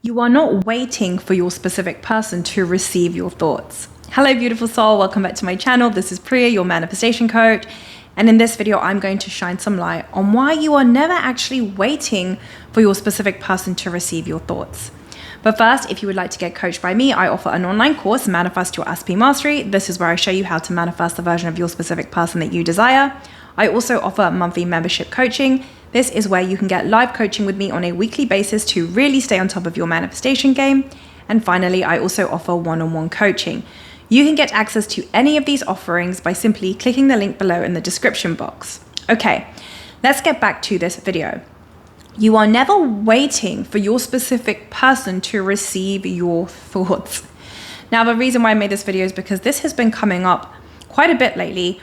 You are not waiting for your specific person to receive your thoughts. Hello, beautiful soul. Welcome back to my channel. This is Priya, your manifestation coach. And in this video, I'm going to shine some light on why you are never actually waiting for your specific person to receive your thoughts. But first, if you would like to get coached by me, I offer an online course, Manifest Your SP Mastery. This is where I show you how to manifest the version of your specific person that you desire. I also offer monthly membership coaching. This is where you can get live coaching with me on a weekly basis to really stay on top of your manifestation game. And finally, I also offer one-on-one coaching. You can get access to any of these offerings by simply clicking the link below in the description box. Okay, let's get back to this video. You are never waiting for your specific person to receive your thoughts. Now, the reason why I made this video is because this has been coming up quite a bit lately,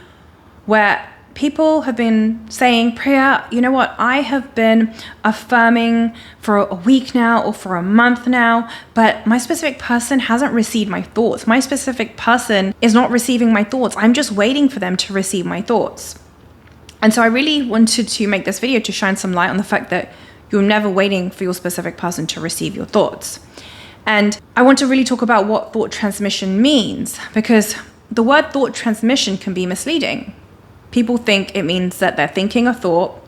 where people have been saying, Priya, you know what? I have been affirming for a week now or for a month now, but my specific person hasn't received my thoughts. My specific person is not receiving my thoughts. I'm just waiting for them to receive my thoughts. And so I really wanted to make this video to shine some light on the fact that you're never waiting for your specific person to receive your thoughts. And I want to really talk about what thought transmission means, because the word thought transmission can be misleading. People think it means that they're thinking a thought,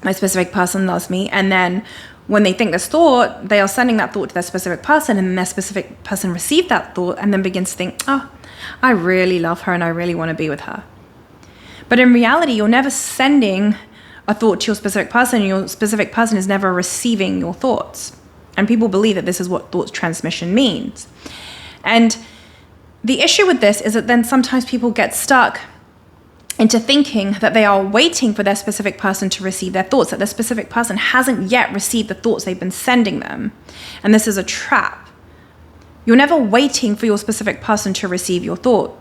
my specific person loves me, and then when they think this thought, they are sending that thought to their specific person, and then their specific person received that thought and then begins to think, oh, I really love her and I really want to be with her. But in reality, you're never sending a thought to your specific person, and your specific person is never receiving your thoughts. And people believe that this is what thought transmission means. And the issue with this is that then sometimes people get stuck into thinking that they are waiting for their specific person to receive their thoughts, that their specific person hasn't yet received the thoughts they've been sending them. And this is a trap. You're never waiting for your specific person to receive your thought.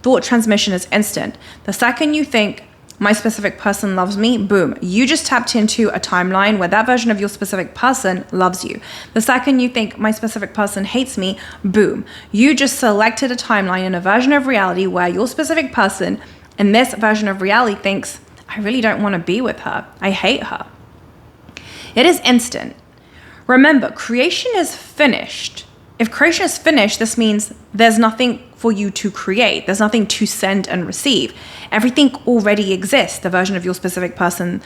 Thought transmission is instant. The second you think, my specific person loves me, boom, you just tapped into a timeline where that version of your specific person loves you. The second you think, my specific person hates me, boom, you just selected a timeline in a version of reality where your specific person in this version of reality thinks, I really don't want to be with her. I hate her. It is instant. Remember, creation is finished. If creation is finished, this means there's nothing for you to create. There's nothing to send and receive. Everything already exists. The version of your specific person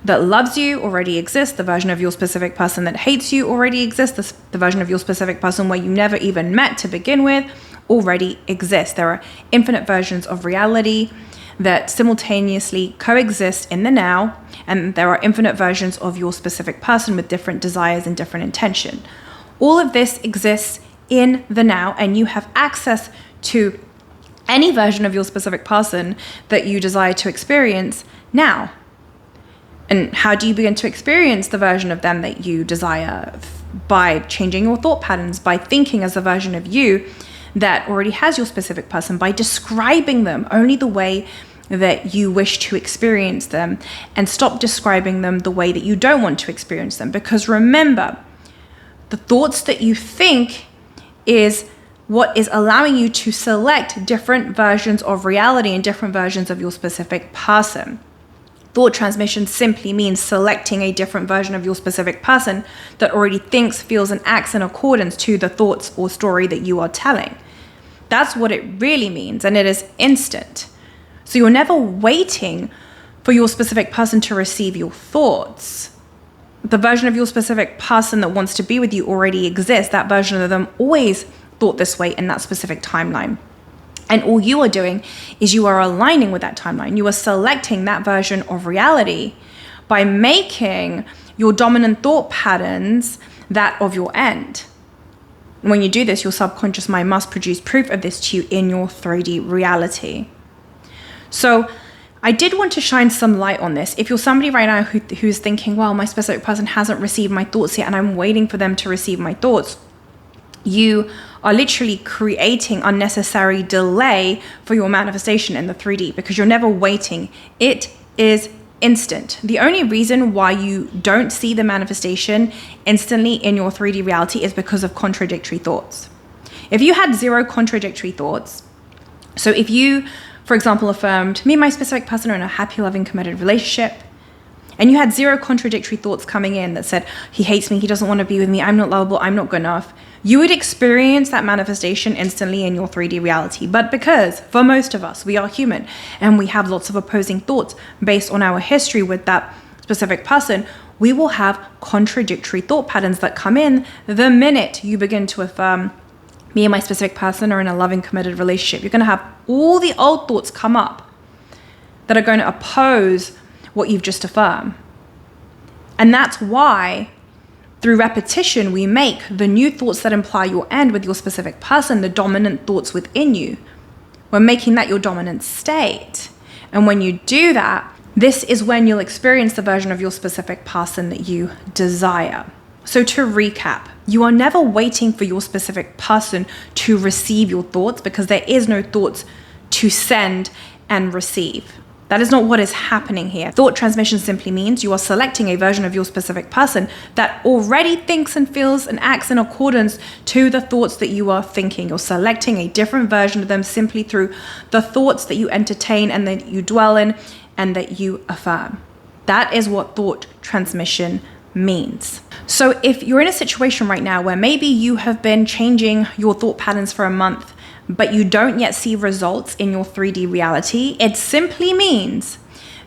that loves you already exists. The version of your specific person that hates you already exists. The version of your specific person where you never even met to begin with already exists. There are infinite versions of reality that simultaneously coexist in the now, and there are infinite versions of your specific person with different desires and different intention. All of this exists in the now, and you have access to any version of your specific person that you desire to experience now. And how do you begin to experience the version of them that you desire? By changing your thought patterns, by thinking as a version of you that already has your specific person, by describing them only the way that you wish to experience them, and stop describing them the way that you don't want to experience them. Because remember, the thoughts that you think is what is allowing you to select different versions of reality and different versions of your specific person. Thought transmission simply means selecting a different version of your specific person that already thinks, feels, and acts in accordance to the thoughts or story that you are telling. That's what it really means, and it is instant. So you're never waiting for your specific person to receive your thoughts. The version of your specific person that wants to be with you already exists. That version of them always thought this way in that specific timeline. And all you are doing is you are aligning with that timeline. You are selecting that version of reality by making your dominant thought patterns that of your end. When you do this, your subconscious mind must produce proof of this to you in your 3D reality. So I did want to shine some light on this. If you're somebody right now who's thinking, well, my specific person hasn't received my thoughts yet and I'm waiting for them to receive my thoughts, you are literally creating unnecessary delay for your manifestation in the 3D, because you're never waiting. It is instant. The only reason why you don't see the manifestation instantly in your 3D reality is because of contradictory thoughts. If you had zero contradictory thoughts, so if you, for example, affirmed, me and my specific person are in a happy, loving, committed relationship, and you had zero contradictory thoughts coming in that said, he hates me, he doesn't want to be with me, I'm not lovable, I'm not good enough, you would experience that manifestation instantly in your 3D reality. But because for most of us, we are human and we have lots of opposing thoughts based on our history with that specific person, we will have contradictory thought patterns that come in the minute you begin to affirm, me and my specific person are in a loving, committed relationship. You're going to have all the old thoughts come up that are going to oppose what you've just affirmed. And that's why through repetition, we make the new thoughts that imply your end with your specific person, the dominant thoughts within you. We're making that your dominant state. And when you do that, this is when you'll experience the version of your specific person that you desire. So to recap, you are never waiting for your specific person to receive your thoughts, because there is no thoughts to send and receive. That is not what is happening here. Thought transmission simply means you are selecting a version of your specific person that already thinks and feels and acts in accordance to the thoughts that you are thinking. You're selecting a different version of them simply through the thoughts that you entertain and that you dwell in and that you affirm. That is what thought transmission means. So if you're in a situation right now where maybe you have been changing your thought patterns for a month, but you don't yet see results in your 3D reality, it simply means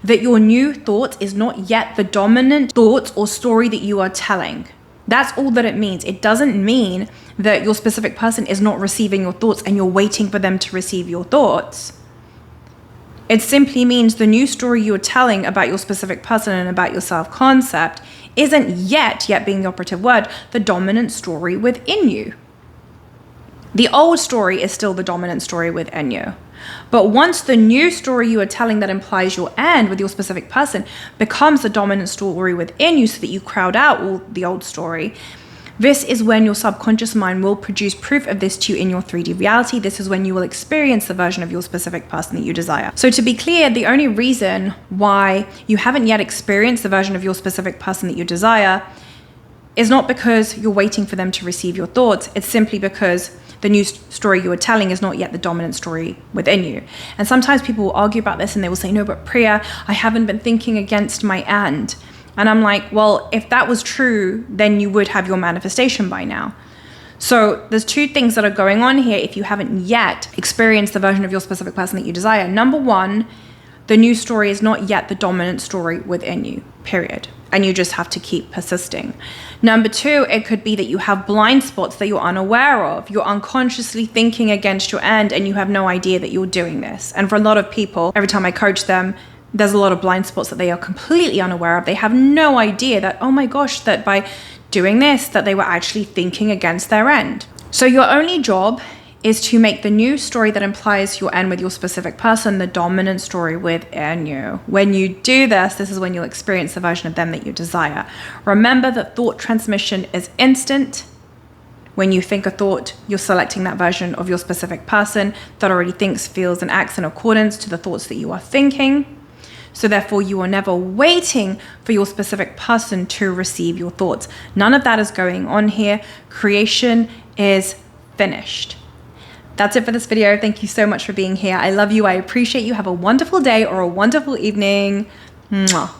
that your new thought is not yet the dominant thought or story that you are telling. That's all that it means. It doesn't mean that your specific person is not receiving your thoughts and you're waiting for them to receive your thoughts. It simply means the new story you're telling about your specific person and about your self-concept isn't yet being the operative word, the dominant story within you. The old story is still the dominant story within you. But once the new story you are telling that implies your end with your specific person becomes the dominant story within you so that you crowd out all the old story, this is when your subconscious mind will produce proof of this to you in your 3D reality. This is when you will experience the version of your specific person that you desire. So to be clear, the only reason why you haven't yet experienced the version of your specific person that you desire is not because you're waiting for them to receive your thoughts. It's simply because the new story you are telling is not yet the dominant story within you. And sometimes people will argue about this and they will say, no, but Priya, I haven't been thinking against my end. And I'm like, well, if that was true, then you would have your manifestation by now. So there's two things that are going on here if you haven't yet experienced the version of your specific person that you desire. Number one, the new story is not yet the dominant story within you, period. And you just have to keep persisting. Number two, it could be that you have blind spots that you're unaware of. You're unconsciously thinking against your end and you have no idea that you're doing this. And for a lot of people, every time I coach them, there's a lot of blind spots that they are completely unaware of. They have no idea that, oh my gosh, that by doing this, that they were actually thinking against their end. So your only job is to make the new story that implies your end with your specific person the dominant story within you. When you do this, this is when you'll experience the version of them that you desire. Remember that thought transmission is instant. When you think a thought, you're selecting that version of your specific person that already thinks, feels, and acts in accordance to the thoughts that you are thinking. So therefore, you are never waiting for your specific person to receive your thoughts. None of that is going on here. Creation is finished. That's it for this video. Thank you so much for being here. I love you. I appreciate you. Have a wonderful day or a wonderful evening. Mwah.